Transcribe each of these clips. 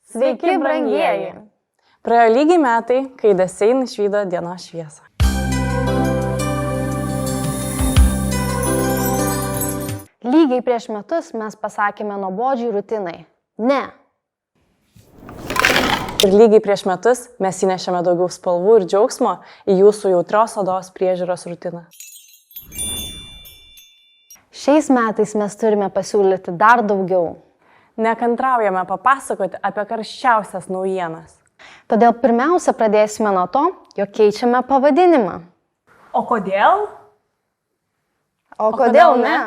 Sveiki, brangieji! Praėjo lygiai metai, kai Desein išvydo dienos šviesą. Lygiai prieš metus mes pasakėme nuobodžiai rutinai. Ne. Ir lygiai prieš metus mes įnešėme daugiau spalvų ir džiaugsmo į jūsų jautrios odos priežiūros rutiną. Šiais metais mes turime pasiūlyti dar daugiau. Nekantraujame papasakoti apie karščiausias naujienas. Todėl pirmiausia pradėsime nuo to, jog keičiame pavadinimą. O kodėl? O kodėl ne?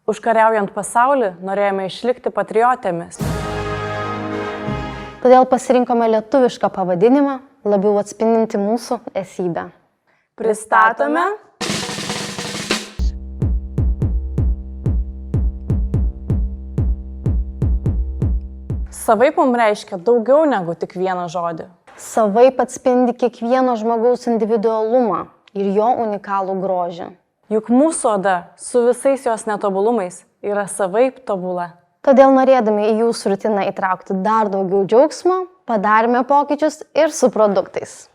Užkariaujant pasaulį, norėjome išlikti patriotėmis. Todėl pasirinkome lietuvišką pavadinimą, labiau atspindinti mūsų esybę. Pristatome Savaip mums reiškia daugiau negu tik vieną žodį. Savaip atspindi kiekvieno žmogaus individualumą ir jo unikalų grožį. Juk mūsų oda su visais jos netobulumais yra savaip tobula. Todėl norėdami į jūsų rutiną įtraukti dar daugiau džiaugsmo, padarėme pokyčius ir su produktais.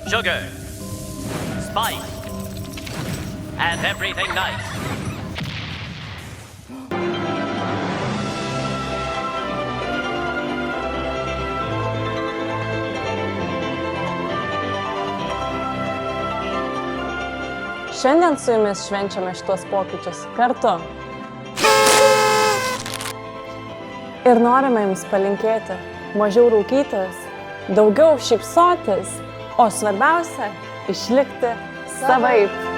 Sugar, spice, and everything nice. Šiandien su jumis švenčiame šitos pokyčius kartu. Ir norime jums palinkėti mažiau rūkytis, daugiau šypsotis, o svarbiausia – išlikti savaip.